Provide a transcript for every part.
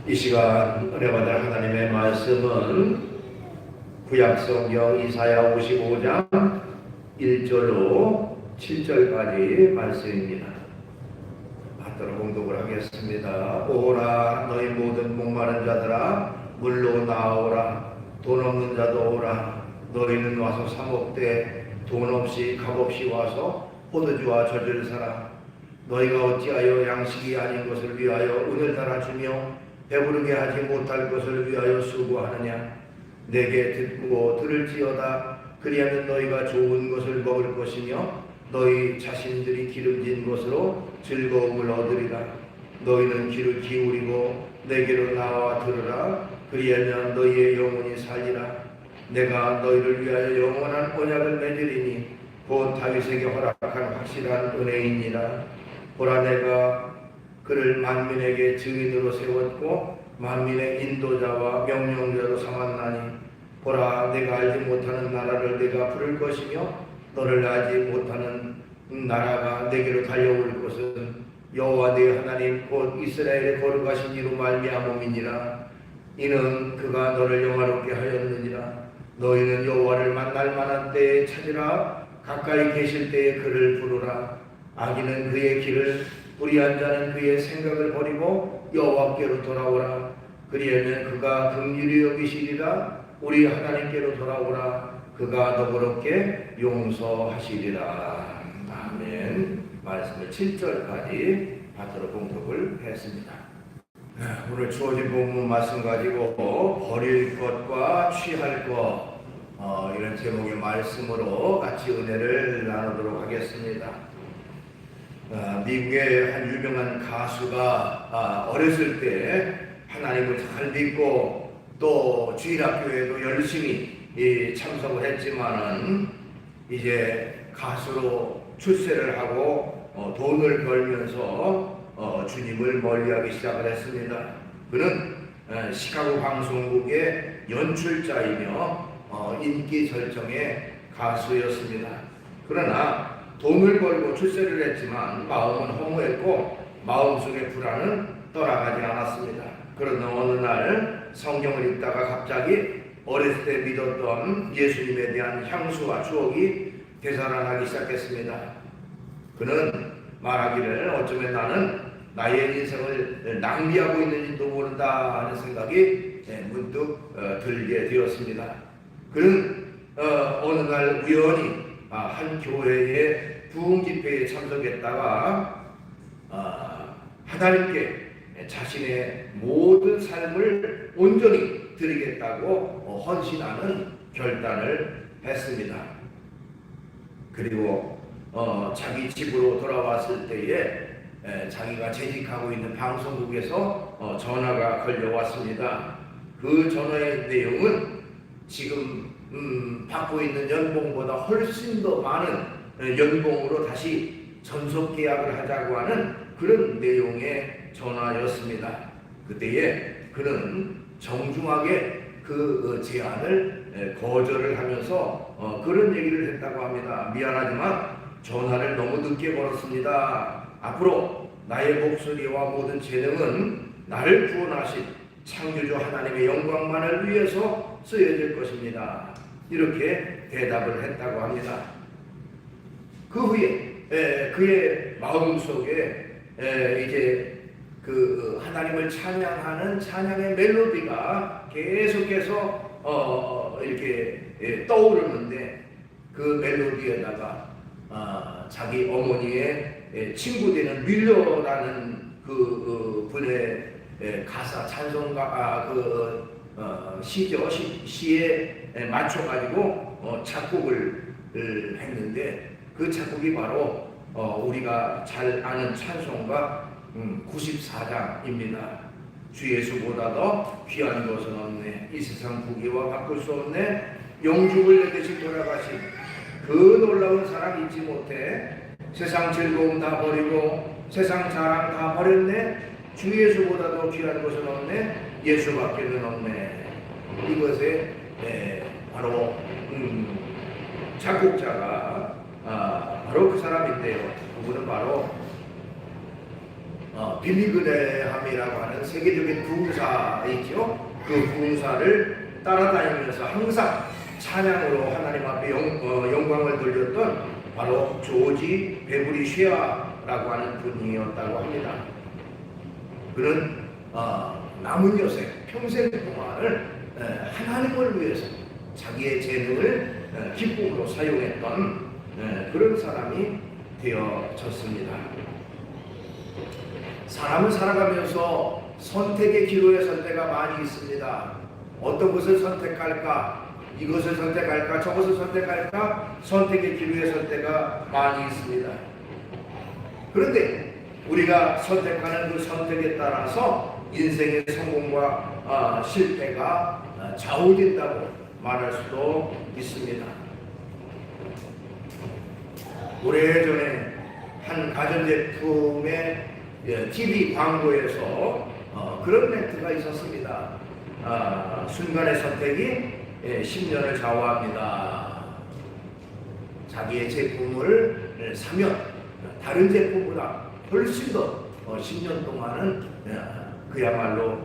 이 시간 은혜 받을 하나님의 말씀은 구약성경 이사야 55장 1절로 7절까지 말씀입니다. 받들어 봉독을 하겠습니다. 오라 너희 모든 목마른 자들아 물로 나오라. 돈 없는 자도 오라. 너희는 와서 사 먹되 돈 없이 값 없이 와서 포도주와 젖을 사라. 너희가 어찌하여 양식이 아닌 것을 위하여 오늘따라 주며 배부르게 하지 못할 것을 위하여 수고하느냐. 내게 듣고 들을지어다. 그리하면 너희가 좋은 것을 먹을 것이며 너희 자신들이 기름진 것으로 즐거움을 얻으리라. 너희는 귀를 기울이고 내게로 나와 들으라. 그리하면 너희의 영혼이 살리라. 내가 너희를 위하여 영원한 언약을 맺으리니 곧 다윗에게 허락한 확실한 은혜이니라. 보라 내가 그를 만민에게 증인으로 세웠고 만민의 인도자와 명령자로 삼았나니 보라 내가 알지 못하는 나라를 내가 부를 것이며 너를 알지 못하는 나라가 내게로 달려올 것은 여호와 네 하나님 곧 이스라엘의 거룩하신 이로 말미암음이니라. 이는 그가 너를 영화롭게 하였느니라. 너희는 여호와를 만날 만한 때에 찾으라. 가까이 계실 때에 그를 부르라. 악인은 그의 길을 불의한 자는 그의 생각을 버리고 여호와께로 돌아오라. 그리하면 그가 긍휼히 여기시리라. 우리 하나님께로 돌아오라. 그가 너그럽게 용서하시리라. 아멘. 말씀을 7절까지 받들어 봉독을 했습니다. 오늘 주어진 본문 말씀 가지고 버릴 것과 취할 것 이런 제목의 말씀으로 같이 은혜를 나누도록 하겠습니다. 미국의 한 유명한 가수가 어렸을 때 하나님을 잘 믿고 또 주일학교에도 열심히 참석을 했지만은 이제 가수로 출세를 하고 돈을 벌면서 주님을 멀리하기 시작을 했습니다. 그는 시카고 방송국의 연출자이며 인기 절정의 가수였습니다. 그러나 돈을 벌고 출세를 했지만 마음은 허무했고 마음속의 불안은 떠나가지 않았습니다. 그러나 어느 날 성경을 읽다가 갑자기 어렸을 때 믿었던 예수님에 대한 향수와 추억이 되살아나기 시작했습니다. 그는 말하기를 어쩌면 나는 나의 인생을 낭비하고 있는지도 모른다 하는 생각이 문득 들게 되었습니다. 그는 어느 날 우연히 한 교회의 부흥 집회에 참석했다가 하나님께 자신의 모든 삶을 온전히 드리겠다고 헌신하는 결단을 했습니다. 그리고 자기 집으로 돌아왔을 때에 자기가 재직하고 있는 방송국에서 전화가 걸려왔습니다. 그 전화의 내용은 지금 받고 있는 연봉보다 훨씬 더 많은 연봉으로 다시 전속 계약을 하자고 하는 그런 내용의 전화였습니다. 그때에 그는 정중하게 그 제안을 거절을 하면서 그런 얘기를 했다고 합니다. 미안하지만 전화를 너무 늦게 걸었습니다. 앞으로 나의 목소리와 모든 재능은 나를 구원하신 창조주 하나님의 영광만을 위해서 쓰여질 것입니다. 이렇게 대답을 했다고 합니다. 그 후에 그의 마음속에 이제 그 하나님을 찬양하는 찬양의 멜로디가 계속해서 이렇게 떠오르는데 그 멜로디에다가 자기 어머니의 친구 되는 윌러라는 그 분의 가사 찬송가 시죠. 시에 맞춰가지고 작곡을 했는데 그 작곡이 바로 우리가 잘 아는 찬송가 94장입니다. 주 예수보다 더 귀한 것은 없네. 이 세상 부귀와 바꿀 수 없네. 영죽을 내 대신 돌아가신 그 놀라운 사랑 잊지 못해. 세상 즐거움 다 버리고 세상 자랑 다 버렸네. 주 예수보다 더 귀한 것은 없네. 예수밖에는 없네. 이것에 바로 작곡자가 바로 그 사람인데요. 그분은 바로 빌리그레함이라고 하는 세계적인 부흥사 있죠. 그 부흥사를 따라다니면서 항상 찬양으로 하나님 앞에 영광을 돌렸던 바로 조지 베브리 쉐아라고 하는 분이었다고 합니다. 그는 남은 여생 평생 동안을 하나님을 위해서 자기의 재능을 기쁨으로 사용했던 그런 사람이 되어졌습니다. 사람은 살아가면서 선택의 기로에 설 때가 많이 있습니다. 어떤 것을 선택할까? 이것을 선택할까? 저것을 선택할까? 선택의 기로에 설 때가 많이 있습니다. 그런데 우리가 선택하는 그 선택에 따라서 인생의 성공과 실패가 좌우된다고 말할 수도 있습니다. 오래전에 한 가전제품의 TV 광고에서 그런 멘트가 있었습니다. 순간의 선택이 10년을 좌우합니다. 자기의 제품을 사면 다른 제품보다 훨씬 더 10년 동안은 그야말로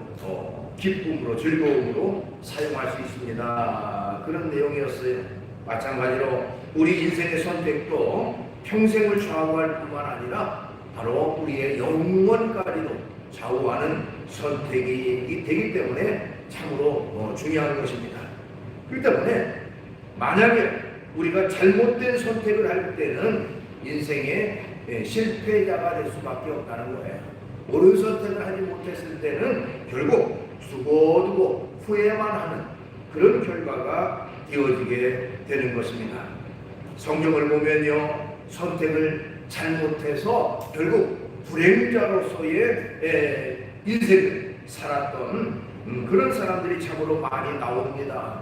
기쁨으로 즐거움으로 사용할 수 있습니다. 그런 내용이었어요. 마찬가지로 우리 인생의 선택도 평생을 좌우할 뿐만 아니라 바로 우리의 영원까지도 좌우하는 선택이 되기 때문에 참으로 중요한 것입니다. 그렇기 때문에 만약에 우리가 잘못된 선택을 할 때는 인생의 실패자가 될 수밖에 없다는 거예요. 옳은 선택을 하지 못했을 때는 결국 두고두고 후회만 하는 그런 결과가 되어지게 되는 것입니다. 성경을 보면요, 선택을 잘못해서 결국 불행자로서의 인생을 살았던 그런 사람들이 참으로 많이 나옵니다.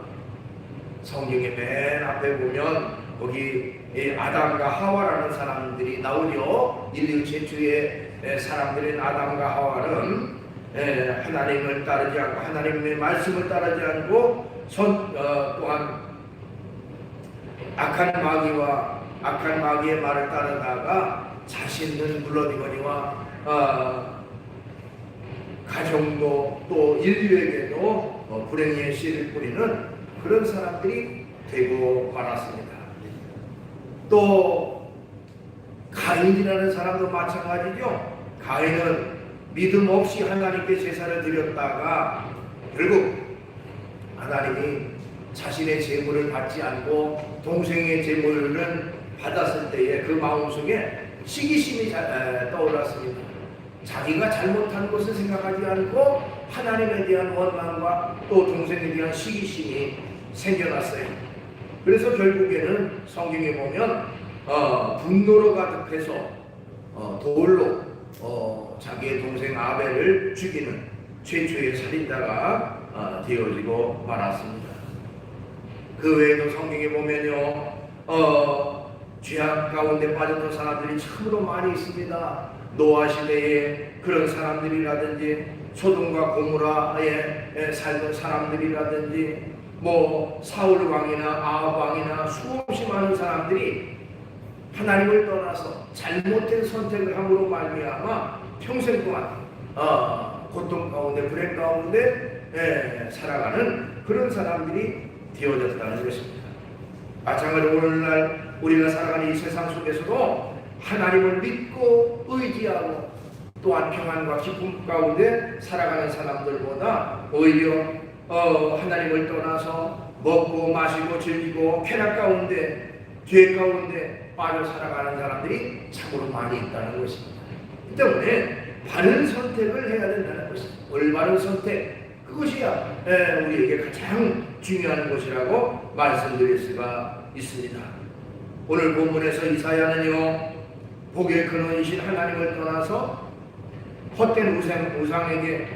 성경의 맨 앞에 보면 거기 아담과 하와라는 사람들이 나오죠. 인류 최초의 사람들인 아담과 하와는 하나님을 따르지 않고 하나님의 말씀을 따르지 않고 또한 악한 마귀의 말을 따르다가 자신은 물론이거니와 가정도 또 인류에게도 불행의 씨를 뿌리는 그런 사람들이 되고 말았습니다. 또 가인이라는 사람도 마찬가지죠. 가인은 믿음 없이 하나님께 제사를 드렸다가 결국 하나님이 자신의 제물을 받지 않고 동생의 제물을 받았을 때에 그 마음속에 시기심이 떠올랐습니다. 자기가 잘못한 것을 생각하지 않고 하나님에 대한 원망과 또 동생에 대한 시기심이 생겨났어요. 그래서 결국에는 성경에 보면 분노로 가득해서 돌로 자기의 동생 아벨을 죽이는 최초의 살인자가 되어지고 말았습니다. 그 외에도 성경에 보면요, 죄악 가운데 빠졌던 사람들이 참으로 많이 있습니다. 노아 시대에 그런 사람들이라든지 소돔과 고모라에 살던 사람들이라든지 사울 왕이나 아합 왕이나 수없이 많은 사람들이 하나님을 떠나서 잘못된 선택을 함으로 말미암아 평생 동안 고통 가운데 불행 가운데 살아가는 그런 사람들이 되어졌다는 것입니다. 마찬가지로 오늘날 우리가 살아가는 이 세상 속에서도 하나님을 믿고 의지하고 또한 평안과 기쁨 가운데 살아가는 사람들보다 오히려 하나님을 떠나서 먹고 마시고 즐기고 쾌락 가운데 죄 가운데 빠져 살아가는 사람들이 참으로 많이 있다는 것입니다. 이 때문에 바른 선택을 해야 된다는 것입니다. 올바른 선택, 그것이야 우리에게 가장 중요한 것이라고 말씀드릴 수가 있습니다. 오늘 본문에서 이사야는요, 복의 근원이신 하나님을 떠나서 헛된 우상에게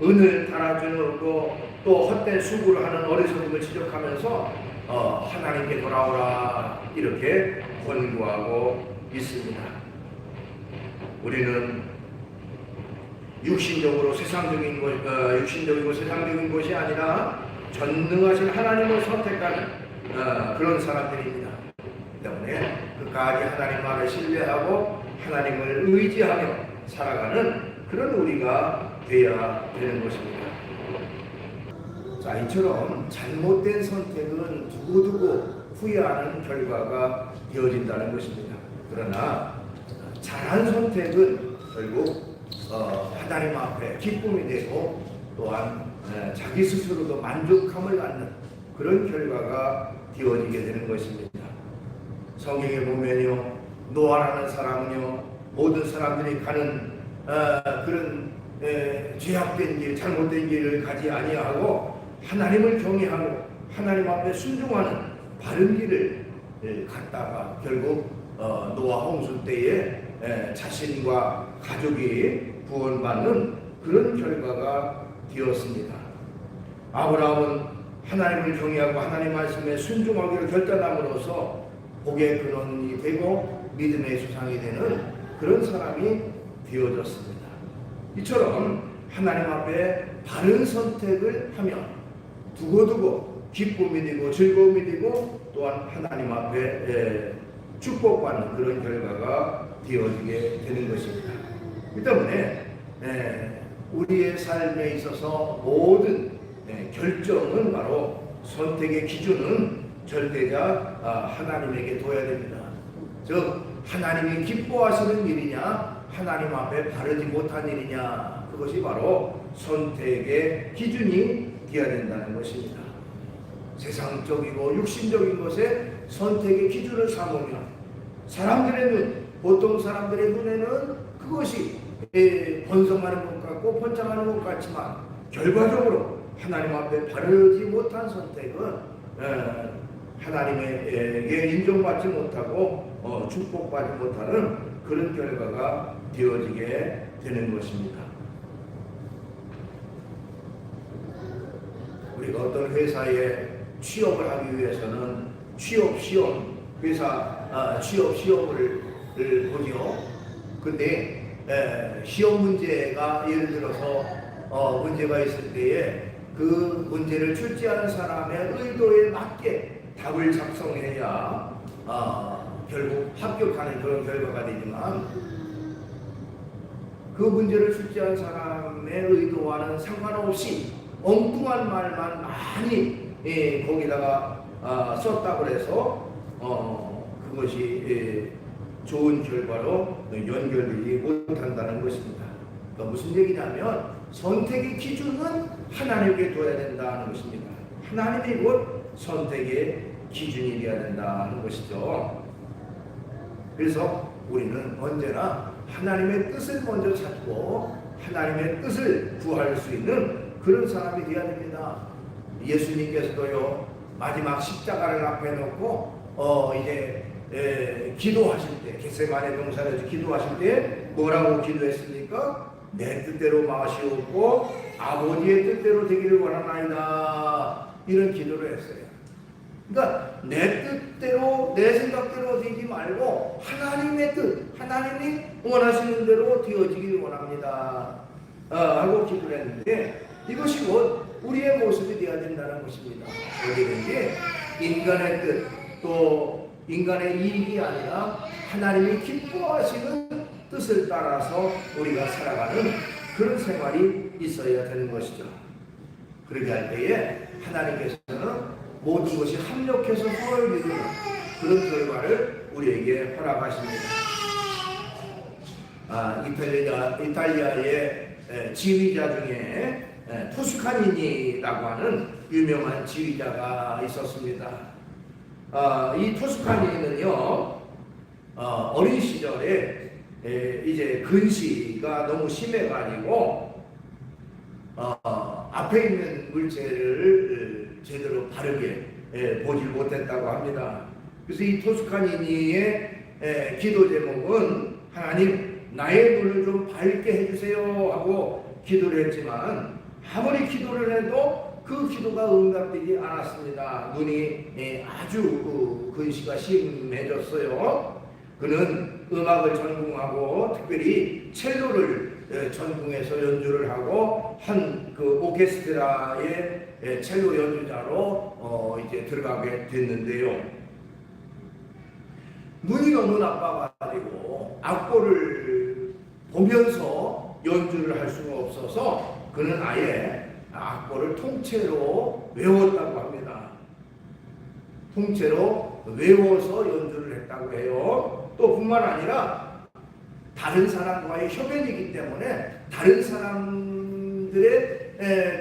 은을 달아주고 또 헛된 수고를 하는 어리석음을 지적하면서 하나님께 돌아오라 이렇게 권고하고 있습니다. 우리는 육신적이고 세상적인 것이 아니라 전능하신 하나님을 선택하는 그런 사람들입니다. 때문에 끝까지 하나님 말을 신뢰하고 하나님을 의지하며 살아가는 그런 우리가 되어야 되는 것입니다. 자, 이처럼 잘못된 선택은 두고두고 후회하는 결과가 되어진다는 것입니다. 그러나 잘한 선택은 결국 하나님 앞에 기쁨이 되고 또한 자기 스스로도 만족함을 갖는 그런 결과가 되어지게 되는 것입니다. 성경에 보면요, 노아라는 사람은요, 모든 사람들이 가는 그런 죄악된 길, 잘못된 길을 가지 아니하고 하나님을 경외하고 하나님 앞에 순종하는 바른 길을 갔다가 결국 노아 홍수 때에 자신과 가족이 구원받는 그런 결과가 되었습니다. 아브라함은 하나님을 경외하고 하나님 말씀에 순종하기로 결단함으로써 복의 근원이 되고 믿음의 수상이 되는 그런 사람이 되어졌습니다. 이처럼 하나님 앞에 바른 선택을 하면 두고두고 기쁨이 되고 즐거움이 되고 또한 하나님 앞에 축복받는 그런 결과가 되어지게 되는 것입니다. 그 때문에 우리의 삶에 있어서 모든 결정은 바로 선택의 기준은 절대자 하나님에게 둬야 됩니다. 즉 하나님이 기뻐하시는 일이냐 하나님 앞에 바르지 못한 일이냐, 그것이 바로 선택의 기준이 되어야 된다는 것입니다. 세상적이고 육신적인 것에 선택의 기준을 삼으면 사람들의 눈, 보통 사람들의 눈에는 그것이 번성하는 것 같고 번창하는 것 같지만 결과적으로 하나님 앞에 바르지 못한 선택은 하나님에게 인정받지 못하고 축복받지 못하는 그런 결과가 되어지게 되는 것입니다. 우리가 어떤 회사에 취업을 하기 위해서는 취업시험, 회사 취업시험을 보죠. 근데 시험 문제가 예를 들어서 문제가 있을 때에 그 문제를 출제하는 사람의 의도에 맞게 답을 작성해야 결국 합격하는 그런 결과가 되지만, 그 문제를 출제한 사람의 의도와는 상관없이 엉뚱한 말만 많이 거기다가 썼다고 해서 그것이 좋은 결과로 연결되지 못한다는 것입니다. 그러니까 무슨 얘기냐면 선택의 기준은 하나님께 둬야 된다는 것입니다. 하나님이 곧 선택의 기준이 되어야 된다는 것이죠. 그래서 우리는 언제나 하나님의 뜻을 먼저 찾고 하나님의 뜻을 구할 수 있는 그런 사람이 되어야 됩니다. 예수님께서도요, 마지막 십자가를 앞에 놓고 이제 기도하실 때, 겟세마네 동산에서 기도하실 때 뭐라고 기도했습니까? 내 뜻대로 마시옵고 아버지의 뜻대로 되기를 원하나이다, 이런 기도를 했어요. 그러니까 내 뜻대로, 내 생각대로 되지 말고 하나님의 뜻, 하나님이 원하시는 대로 되어지기를 원합니다 하고 기도를 했는데, 이것이 곧 우리의 모습이 되어야 된다는 것입니다. 여기는 인간의 뜻, 또 인간의 이익이 아니라 하나님이 기뻐하시는 뜻을 따라서 우리가 살아가는 그런 생활이 있어야 되는 것이죠. 그렇게 할 때에 하나님께서는 모든 것이 합력해서 서로를 이루는 그런 결과를 우리에게 허락하십니다. 이탈리아의 지휘자 중에 토스카니니라고 하는 유명한 지휘자가 있었습니다. 이 토스카니는요, 어린 시절에 이제 근시가 너무 심해가지고 앞에 있는 물체를 제대로 바르게 보질 못했다고 합니다. 그래서 이 토스카니니의 기도 제목은 하나님, 나의 눈을 좀 밝게 해주세요 하고 기도를 했지만 아무리 기도를 해도 그 기도가 응답되지 않았습니다. 눈이 아주 근시가 심해졌어요. 그는 음악을 전공하고 특별히 첼로를 전공해서 연주를 하고 한 그 오케스트라의 첼로 연주자로 이제 들어가게 됐는데요. 눈이 너무 나빠가지고 악보를 보면서 연주를 할 수가 없어서 그는 아예 악보를 통째로 외웠다고 합니다. 통째로 외워서 연주를 했다고 해요. 또 뿐만 아니라 다른 사람과의 협연이기 때문에 다른 사람들의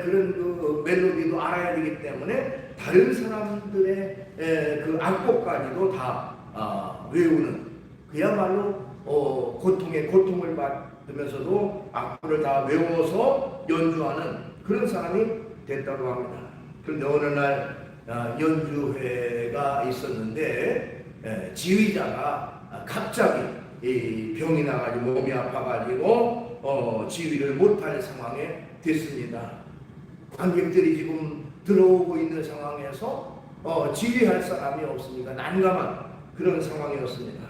그런 그 멜로디도 알아야 되기 때문에 다른 사람들의 그 악보까지도 다 외우는, 그야말로 고통에 고통을 받으면서도 악보를 다 외워서 연주하는 그런 사람이 됐다고 합니다. 그런데 어느 날 연주회가 있었는데 지휘자가 갑자기 병이 나가지고 몸이 아파가지고 지휘를 못할 상황에 됐습니다. 관객들이 지금 들어오고 있는 상황에서 지휘할 사람이 없으니까 난감한 그런 상황이었습니다.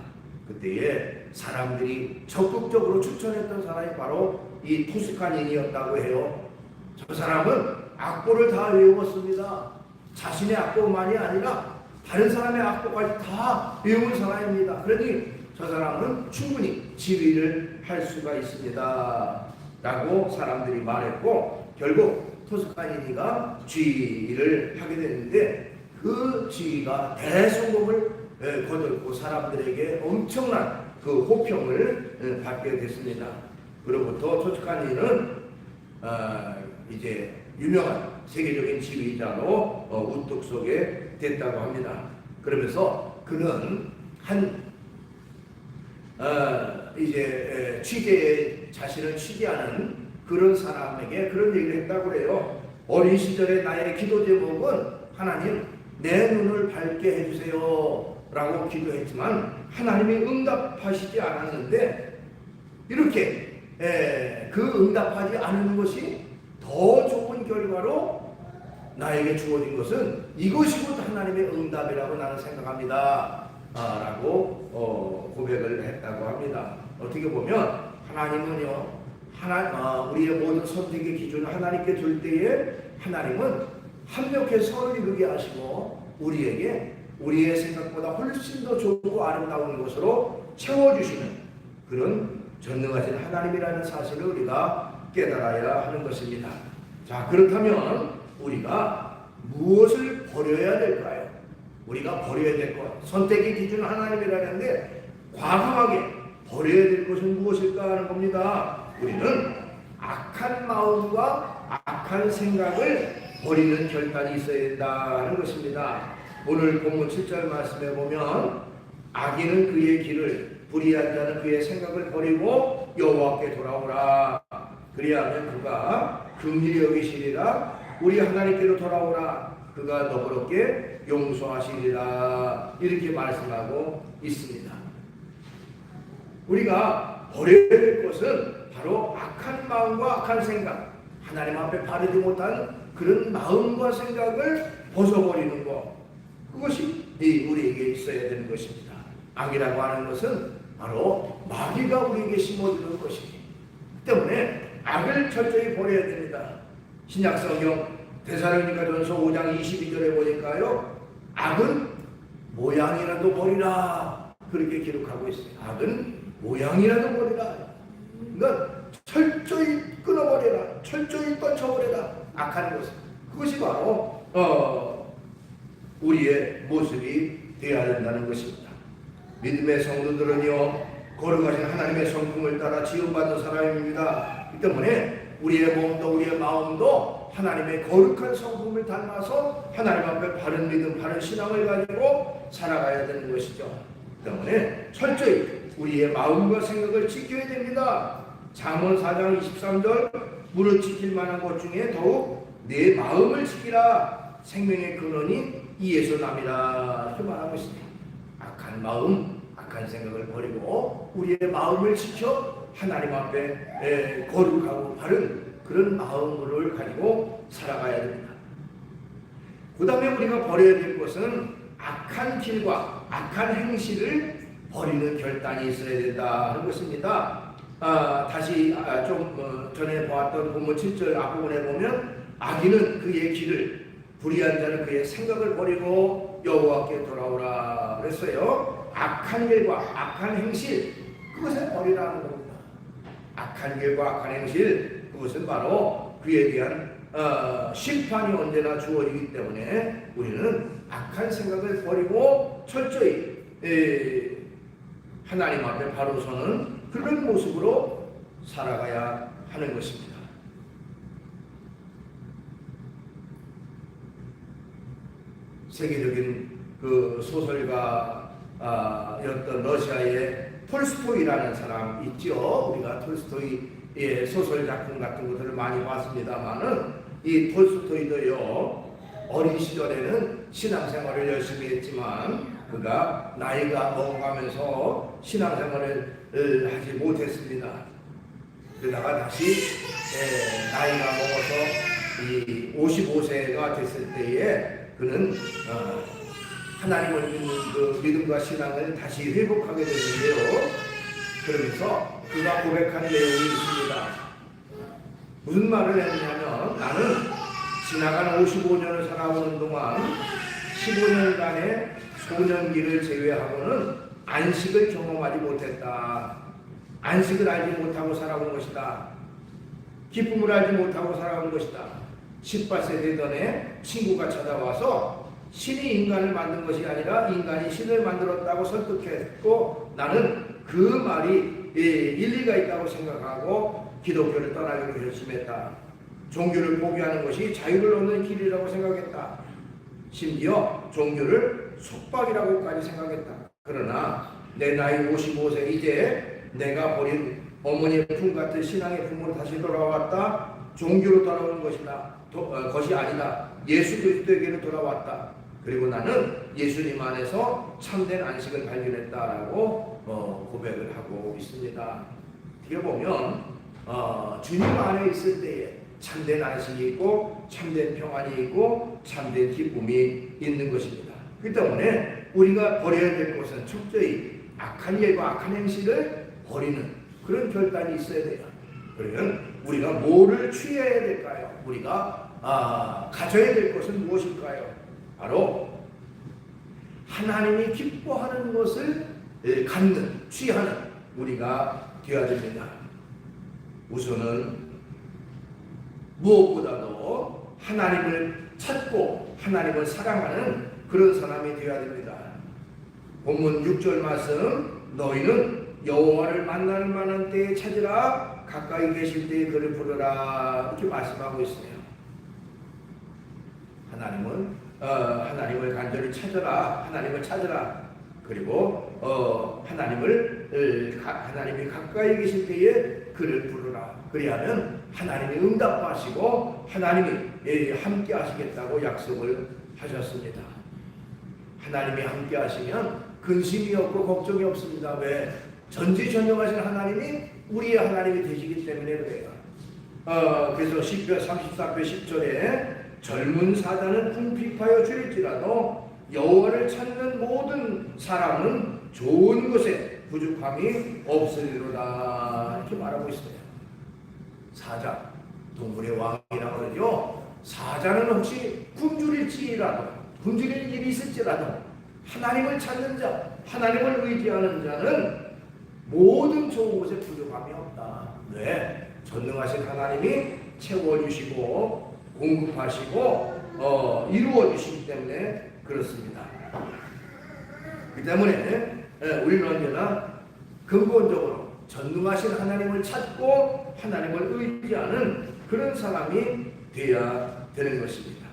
그때에 사람들이 적극적으로 추천했던 사람이 바로 이 토스카니니였다고 해요. 저 사람은 악보를 다 외웠습니다. 자신의 악보만이 아니라 다른 사람의 악보까지 다 외운 사람입니다. 그러니 저 사람은 충분히 지휘를 할 수가 있습니다 라고 사람들이 말했고, 결국 토스카니니가 지휘를 하게 됐는데 그 지휘가 대성공을 거뒀고 사람들에게 엄청난 그 호평을 받게 됐습니다. 그로부터 토스카니는 이제 유명한 세계적인 지휘자로 우뚝 서게 됐다고 합니다. 그러면서 그는 이제 자신을 취재하는 그런 사람에게 그런 얘기를 했다고 해요. 어린 시절에 나의 기도 제목은 하나님 내 눈을 밝게 해주세요 라고 기도했지만 하나님이 응답하시지 않았는데, 이렇게 그 응답하지 않은 것이 더 좋은 결과로 나에게 주어진 것은 이것이 곧 하나님의 응답이라고 나는 생각합니다 라고 고백을 했다고 합니다. 어떻게 보면 하나님은요, 우리의 모든 선택의 기준을 하나님께 둘 때에 하나님은 합력해 선을 이루게 하시고 우리에게 우리의 생각보다 훨씬 더 좋고 아름다운 것으로 채워주시는 그런 전능하신 하나님이라는 사실을 우리가 깨달아야 하는 것입니다. 자, 그렇다면 우리가 무엇을 버려야 될까요? 우리가 버려야 될 것, 선택의 기준은 하나님이라는데 과감하게 버려야 될 것은 무엇일까 하는 겁니다. 우리는 악한 마음과 악한 생각을 버리는 결단이 있어야 된다는 것입니다. 오늘 본문 7절 말씀에 보면 악인은 그의 길을, 불의한 자는 그의 생각을 버리고 여호와께 돌아오라. 그리하면 그가 긍휼히 여기시리라. 우리 하나님께로 돌아오라. 그가 너그럽게 용서하시리라. 이렇게 말씀하고 있습니다. 우리가 버려야 될 것은 바로 악한 마음과 악한 생각, 하나님 앞에 바르지 못한 그런 마음과 생각을 벗어버리는 것, 그것이 우리에게 있어야 되는 것입니다. 악이라고 하는 것은 바로 마귀가 우리에게 심어주는 것이기 때문에 악을 철저히 버려야 됩니다. 신약성경 데살로니가전서 5장 22절에 보니까요, 악은 모양이라도 버리라 그렇게 기록하고 있어요. 악은 모양이라도 버리라. 그러니까 철저히 끊어버려라, 철저히 떨쳐버려라 악한 것을. 그것이 바로 우리의 모습이 되어야 된다는 것입니다. 믿음의 성도들은요, 거룩하신 하나님의 성품을 따라 지음받은 사람입니다. 이 때문에 우리의 몸도 우리의 마음도 하나님의 거룩한 성품을 닮아서 하나님 앞에 바른 믿음, 바른 신앙을 가지고 살아가야 되는 것이죠. 때문에 철저히 우리의 마음과 생각을 지켜야 됩니다. 잠언 4장 23절 무릇 지킬 만한 것 중에 더욱 내 마음을 지키라. 생명의 근원이 이에서 남이라. 이렇게 말하고 있습니다. 악한 마음, 악한 생각을 버리고 우리의 마음을 지켜 하나님 앞에 거룩하고 바른 그런 마음을 가지고 살아가야 됩니다. 그 다음에 우리가 버려야 될 것은 악한 길과 악한 행실을 버리는 결단이 있어야 된다는 것입니다. 다시 좀 전에 보았던 본문 7절 앞부분에 보면 악인은 그의 길을, 불의한 자는 그의 생각을 버리고 여호와께 돌아오라 그랬어요. 악한 일과 악한 행실, 그것을 버리라는 겁니다. 악한 길과 악한 행실, 그것은 바로 그에 대한 심판이 언제나 주어지기 때문에 우리는 악한 생각을 버리고 철저히 하나님 앞에 바로 서는 그런 모습으로 살아가야 하는 것입니다. 세계적인 그 소설가였던 러시아의 톨스토이라는 사람 있죠. 우리가 톨스토이의 소설 작품 같은 것들을 많이 봤습니다만은 이 톨스토이도요, 어린 시절에는 신앙생활을 열심히 했지만 그가 나이가 먹어가면서 신앙생활을 하지 못했습니다. 그러다가 다시 나이가 먹어서 이 55세가 됐을 때에 그는 하나님을 믿는 그 믿음과 신앙을 다시 회복하게 되는데요. 그러면서 그가 고백한 내용이 있습니다. 무슨 말을 했냐면, 나는 지나간 55년을 살아오는 동안 15년간의 소년기를 제외하고는 안식을 경험하지 못했다. 안식을 알지 못하고 살아온 것이다. 기쁨을 알지 못하고 살아온 것이다. 18세 되던 해 친구가 찾아와서 신이 인간을 만든 것이 아니라 인간이 신을 만들었다고 설득했고, 나는 그 말이 일리가 있다고 생각하고 기독교를 떠나기로 결심했다. 종교를 포기하는 것이 자유를 얻는 길이라고 생각했다. 심지어 종교를 속박이라고까지 생각했다. 그러나 내 나이 55세 이제 내가 버린 어머니의 품 같은 신앙의 품으로 다시 돌아왔다. 종교로 돌아오는 것이 아니다. 예수 그리스도에게로 돌아왔다. 그리고 나는 예수님 안에서 참된 안식을 발견했다라고 고백을 하고 있습니다. 어떻게 보면 주님 안에 있을 때에 참된 안식이 있고 참된 평안이 있고 참된 기쁨이 있는 것입니다. 그 때문에 우리가 버려야 될 것은 철저히 악한 일과 악한 행실을 버리는 그런 결단이 있어야 돼요. 그러면 우리가 뭐를 취해야 될까요? 우리가 가져야 될 것은 무엇일까요? 바로 하나님이 기뻐하는 것을 갖는, 취하는 우리가 되어야 됩니다. 우선은 무엇보다도 하나님을 찾고 하나님을 사랑하는 그런 사람이 되어야 됩니다. 본문 6절 말씀, 너희는 여호와를 만날 만한 때에 찾으라, 가까이 계실 때에 그를 부르라, 이렇게 말씀하고 있어요. 하나님을 간절히 찾아라, 하나님을 찾으라. 그리고 하나님이 가까이 계실 때에 그를 부르라. 그리하면 하나님이 응답하시고 하나님이 함께 하시겠다고 약속을 하셨습니다. 하나님이 함께 하시면 근심이 없고 걱정이 없습니다. 왜? 전지전능하신 하나님이 우리의 하나님이 되시기 때문에 그래요. 그래서 시편 34편 10절에 젊은 사자는 궁핍하여 줄일지라도 여호와를 찾는 모든 사람은 좋은 것에 부족함이 없으리로다, 이렇게 말하고 있어요. 사자, 동물의 왕이라고 그러죠. 사자는 혹시 굶주릴지라도, 굶주릴 일이 있을지라도 하나님을 찾는 자, 하나님을 의지하는 자는 모든 좋은 것에 부족함이 없다. 왜? 전능하신 하나님이 채워주시고 공급하시고 이루어주시기 때문에 그렇습니다. 그 때문에 우리는 언제나 근본적으로 전능하신 하나님을 찾고 하나님을 의지하는 그런 사람이 되어야 되는 것입니다.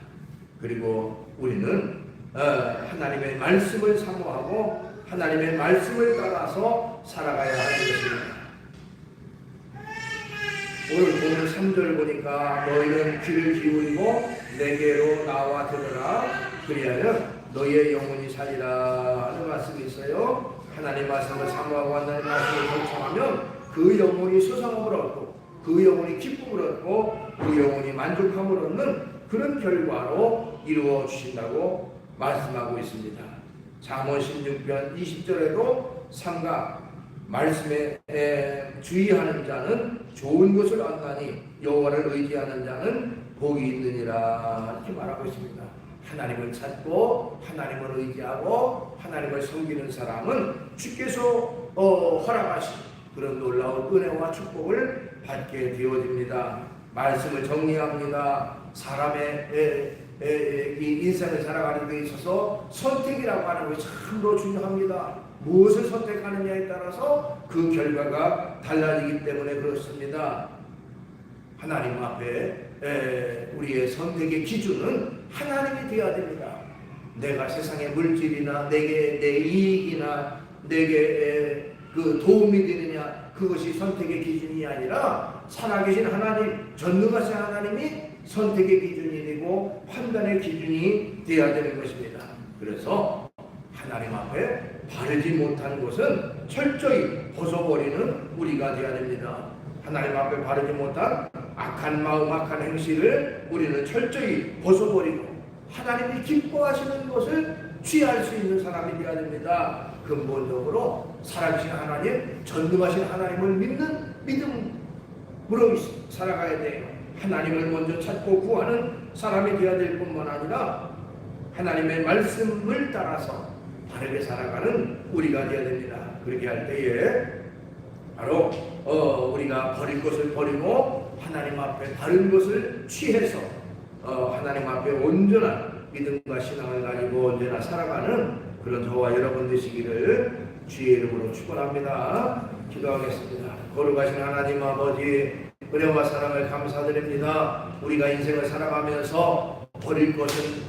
그리고 우리는 하나님의 말씀을 사모하고 하나님의 말씀을 따라서 살아가야 하는 것입니다. 오늘 3절 보니까 너희는 귀를 기울이고 내게로 나와 들으라, 그리하여 너희의 영혼이 살리라 하는 말씀이 있어요. 하나님 말씀을 사모하고 하나님 말씀을 경청하면 그 영혼이 소성함을 얻고 그 영혼이 기쁨을 얻고 그 영혼이 만족함을 얻는 그런 결과로 이루어 주신다고 말씀하고 있습니다. 잠언 16편 20절에도 삼가 말씀에 주의하는 자는 좋은 것을 얻나니 여호와를 의지하는 자는 복이 있느니라, 이렇게 말하고 있습니다. 하나님을 찾고 하나님을 의지하고 하나님을 섬기는 사람은 주께서 허락하신 그런 놀라운 은혜와 축복을 받게 되어집니다. 말씀을 정리합니다. 사람의 이 인생을 살아가는 데 있어서 선택이라고 하는 것이 참으로 중요합니다. 무엇을 선택하느냐에 따라서 그 결과가 달라지기 때문에 그렇습니다. 하나님 앞에 우리의 선택의 기준은 하나님이 되어야 됩니다. 내가 세상의 물질이나 내게 내 이익이나 내게 그 도움이 되느냐, 그것이 선택의 기준이 아니라 살아계신 하나님, 전능하신 하나님이 선택의 기준이 되고 판단의 기준이 되어야 되는 것입니다. 그래서 하나님 앞에 바르지 못한 것은 철저히 벗어버리는 우리가 되어야 됩니다. 하나님 앞에 바르지 못한 악한 마음, 악한 행실을 우리는 철저히 벗어버리고 하나님이 기뻐하시는 것을 취할 수 있는 사람이 되어야 됩니다. 근본적으로 살아계신 하나님, 전능하신 하나님을 믿는 믿음으로 살아가야 돼요. 하나님을 먼저 찾고 구하는 사람이 되어야 될 뿐만 아니라 하나님의 말씀을 따라서 바르게 살아가는 우리가 되어야 됩니다. 그렇게 할 때에 바로 우리가 버릴 것을 버리고 하나님 앞에 바른 것을 취해서 하나님 앞에 온전한 믿음과 신앙을 가지고 언제나 살아가는 그런 저와 여러분 되시기를 주의 이름으로 축원합니다. 기도하겠습니다. 거룩하신 하나님 아버지, 은혜와 사랑을 감사드립니다. 우리가 인생을 살아가면서 버릴 것은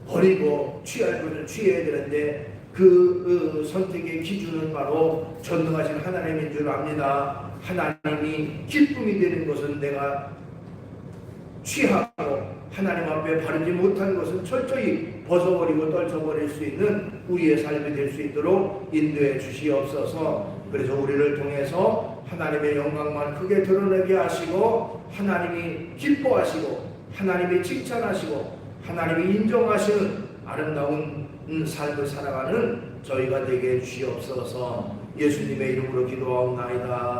버리고 취할 것은 취해야 되는데 그 선택의 기준은 바로 전능하신 하나님인 줄 압니다. 하나님이 기쁨이 되는 것은 내가 취하고 하나님 앞에 바르지 못한 것은 철저히 벗어버리고 떨쳐버릴 수 있는 우리의 삶이 될 수 있도록 인도해 주시옵소서. 그래서 우리를 통해서 하나님의 영광만 크게 드러내게 하시고 하나님이 기뻐하시고 하나님이 칭찬하시고 하나님이 인정하시는 아름다운 삶을 살아가는 저희가 되게 해 주시옵소서. 예수님의 이름으로 기도하옵나이다.